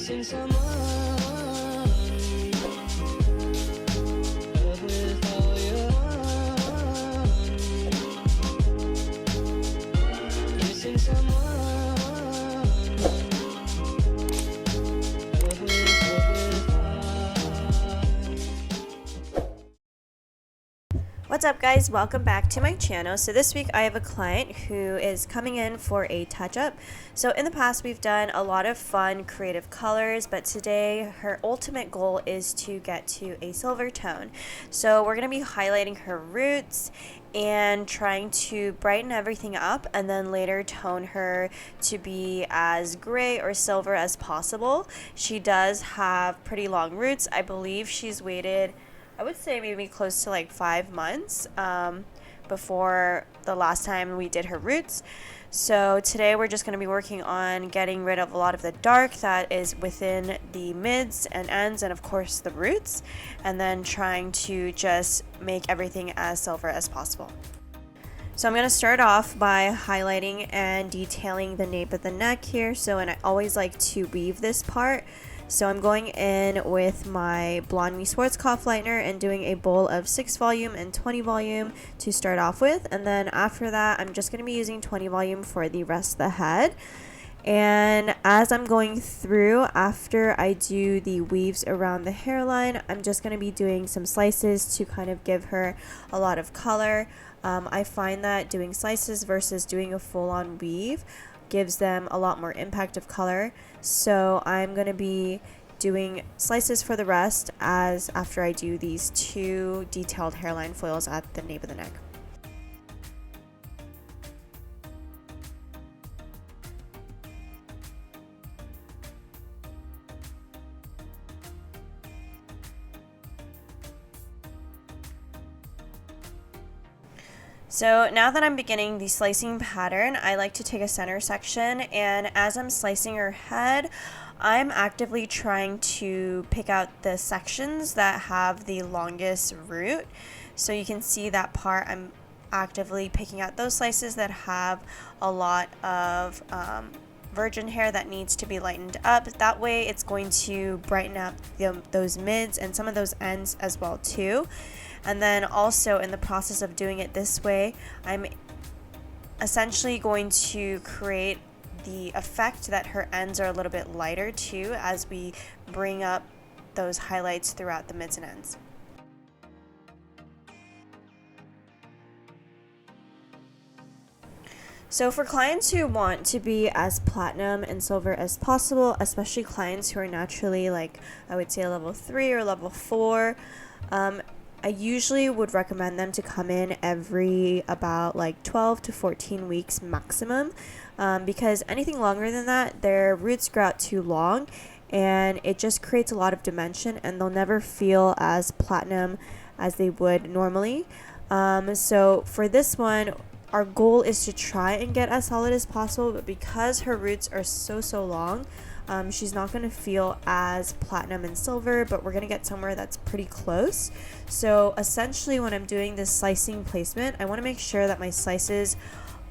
missing someone. Love with all your heart. Missing someone. Love with heart. What's up, guys? Welcome back to my channel. So this week I have a client who is coming in for a touch-up. So in the past we've done a lot of fun creative colors, but today her ultimate goal is to get to a silver tone. So we're going to be highlighting her roots and trying to brighten everything up, and then later tone her to be as gray or silver as possible. She does have pretty long roots. I believe she's waited, I would say, maybe close to like 5 months before the last time we did her roots. So today we're just going to be working on getting rid of a lot of the dark that is within the mids and ends, and of course the roots, and then trying to just make everything as silver as possible. So I'm going to start off by highlighting and detailing the nape of the neck here. And I always like to weave this part. So I'm going in with my Blonde Me Schwarzkopf lightener and doing a bowl of 6 volume and 20 volume to start off with. And then after that, I'm just going to be using 20 volume for the rest of the head. And as I'm going through, after I do the weaves around the hairline, I'm just going to be doing some slices to kind of give her a lot of color. I find that doing slices versus doing a full-on weave gives them a lot more impact of color. So I'm going to be doing slices for the rest as after I do these 2 detailed hairline foils at the nape of the neck. So now that I'm beginning the slicing pattern, I like to take a center section, and as I'm slicing her head, I'm actively trying to pick out the sections that have the longest root. So you can see that part, I'm actively picking out those slices that have a lot of virgin hair that needs to be lightened up. That way it's going to brighten up those mids and some of those ends as well too. And then also in the process of doing it this way, I'm essentially going to create the effect that her ends are a little bit lighter too as we bring up those highlights throughout the mids and ends. So for clients who want to be as platinum and silver as possible, especially clients who are naturally, like, I would say a level 3 or level 4, I usually would recommend them to come in every about like 12 to 14 weeks maximum, because anything longer than that, their roots grow out too long and it just creates a lot of dimension and they'll never feel as platinum as they would normally. So for this one, our goal is to try and get as solid as possible, but because her roots are so long, she's not going to feel as platinum and silver, but we're going to get somewhere that's pretty close. So essentially when I'm doing this slicing placement, I want to make sure that my slices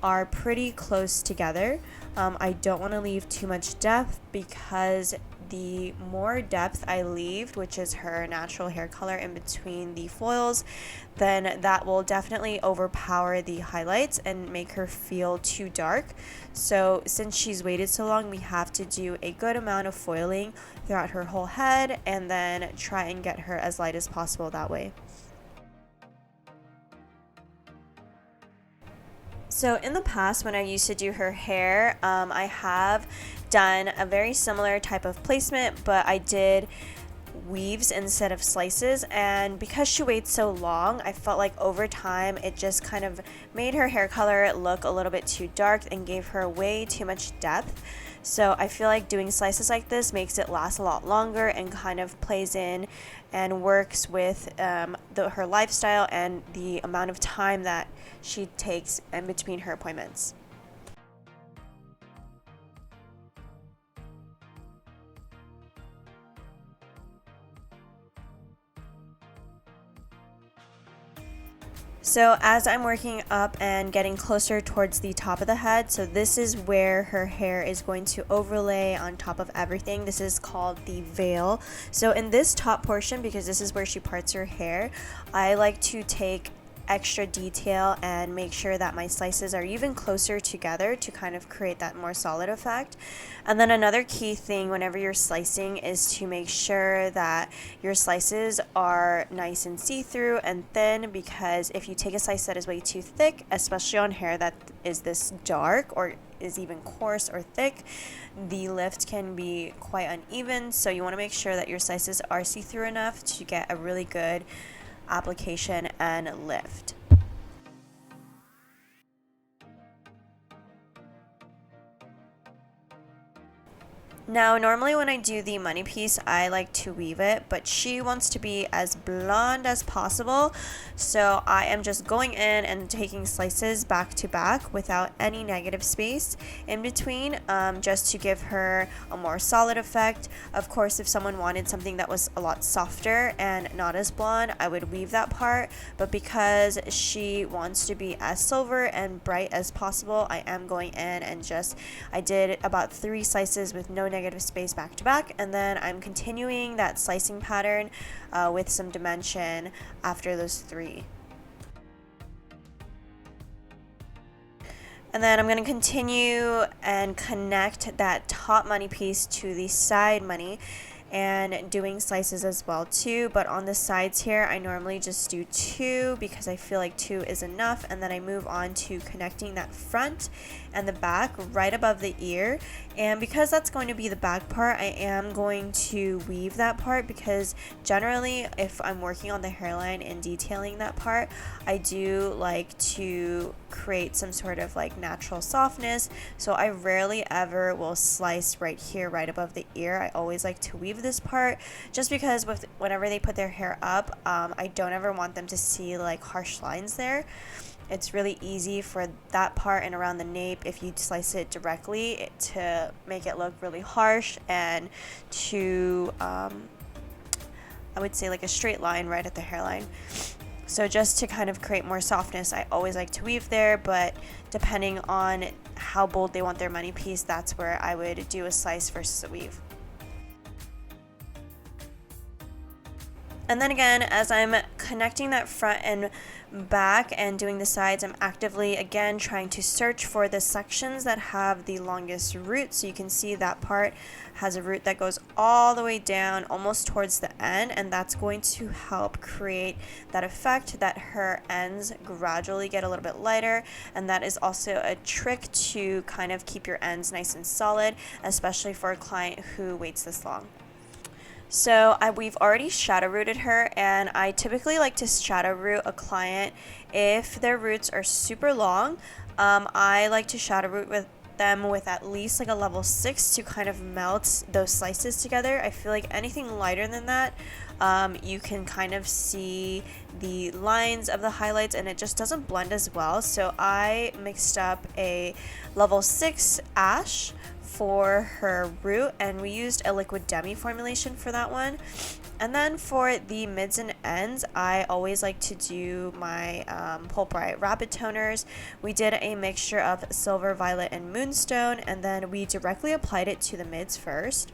are pretty close together. I don't want to leave too much depth, because the more depth I leave, which is her natural hair color in between the foils, then that will definitely overpower the highlights and make her feel too dark. So since she's waited so long, we have to do a good amount of foiling throughout her whole head and then try and get her as light as possible that way. So in the past, when I used to do her hair, I have done a very similar type of placement, but I did weaves instead of slices, and because she waits so long, I felt like over time it just kind of made her hair color look a little bit too dark and gave her way too much depth. So I feel like doing slices like this makes it last a lot longer and kind of plays in and works with her lifestyle and the amount of time that she takes in between her appointments. So as I'm working up and getting closer towards the top of the head, so this is where her hair is going to overlay on top of everything. This is called the veil. So in this top portion, because this is where she parts her hair, I like to take extra detail and make sure that my slices are even closer together to kind of create that more solid effect. And then another key thing whenever you're slicing is to make sure that your slices are nice and see-through and thin, because if you take a slice that is way too thick, especially on hair that is this dark or is even coarse or thick, the lift can be quite uneven. So you want to make sure that your slices are see-through enough to get a really good application and lift. Now, normally when I do the money piece, I like to weave it, but she wants to be as blonde as possible. So I am just going in and taking slices back to back without any negative space in between, just to give her a more solid effect. Of course, if someone wanted something that was a lot softer and not as blonde, I would weave that part. But because she wants to be as silver and bright as possible, I am going in and I did about 3 slices with no negative space back to back, and then I'm continuing that slicing pattern with some dimension after those 3. And then I'm going to continue and connect that top money piece to the side money and doing slices as well too, but on the sides here I normally just do 2 because I feel like 2 is enough, and then I move on to connecting that front and the back right above the ear. And because that's going to be the back part, I am going to weave that part, because generally if I'm working on the hairline and detailing that part, I do like to create some sort of like natural softness, so I rarely ever will slice right here right above the ear. I always like to weave this part, just because whenever they put their hair up, I don't ever want them to see like harsh lines there. It's really easy for that part and around the nape, if you slice it directly, to make it look really harsh and to I would say like a straight line right at the hairline. So just to kind of create more softness, I always like to weave there, but depending on how bold they want their money piece, that's where I would do a slice versus a weave. And then again, as I'm connecting that front and back and doing the sides, I'm actively again trying to search for the sections that have the longest root. So you can see that part has a root that goes all the way down almost towards the end, and that's going to help create that effect that her ends gradually get a little bit lighter. And that is also a trick to kind of keep your ends nice and solid, especially for a client who waits this long. So we've already shadow rooted her, and I typically like to shadow root a client if their roots are super long. I like to shadow root with them with at least like a level 6 to kind of melt those slices together. I feel like anything lighter than that, you can kind of see the lines of the highlights and it just doesn't blend as well. So I mixed up a level 6 ash for her root, and we used a liquid demi formulation for that one. And then for the mids and ends, I always like to do my Pulp Bright Rapid Toners. We did a mixture of Silver, Violet, and Moonstone, and then we directly applied it to the mids first.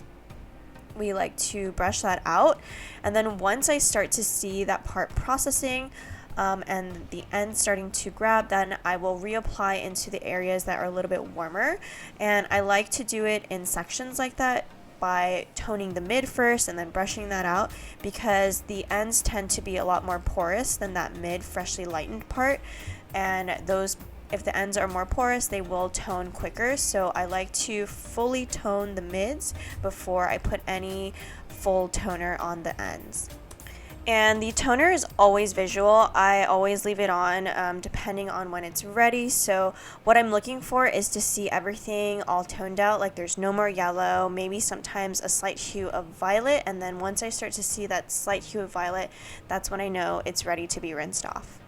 We like to brush that out, and then once I start to see that part processing, and the end starting to grab, then I will reapply into the areas that are a little bit warmer. And I like to do it in sections like that by toning the mid first and then brushing that out, because the ends tend to be a lot more porous than that mid freshly lightened part, and those, if the ends are more porous, they will tone quicker. So I like to fully tone the mids before I put any full toner on the ends. And the toner is always visual. I always leave it on depending on when it's ready. So what I'm looking for is to see everything all toned out, like there's no more yellow, maybe sometimes a slight hue of violet. And then once I start to see that slight hue of violet, that's when I know it's ready to be rinsed off.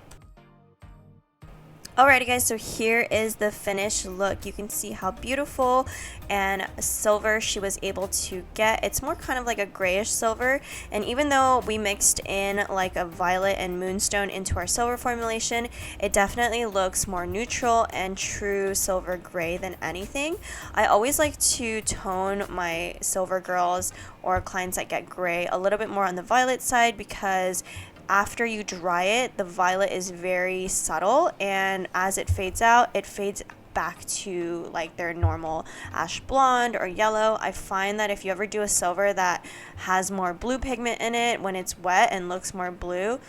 Alrighty guys, so here is the finished look. You can see how beautiful and silver she was able to get. It's more kind of like a grayish silver, and even though we mixed in like a violet and moonstone into our silver formulation, it definitely looks more neutral and true silver gray than anything. I always like to tone my silver girls or clients that get gray a little bit more on the violet side, because after you dry it, the violet is very subtle, and as it fades out, it fades back to like their normal ash blonde or yellow. I find that if you ever do a silver that has more blue pigment in it when it's wet and looks more blue,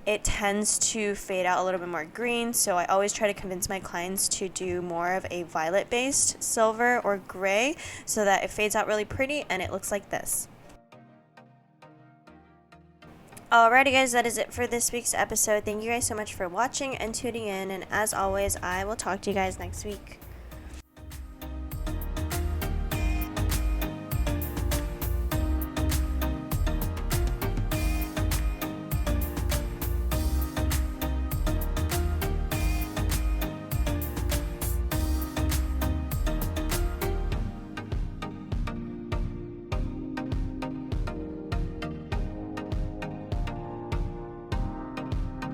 it tends to fade out a little bit more green. So I always try to convince my clients to do more of a violet based silver or gray so that it fades out really pretty and it looks like this. Alrighty guys, that is it for this week's episode. Thank you guys so much for watching and tuning in, and as always, I will talk to you guys next week.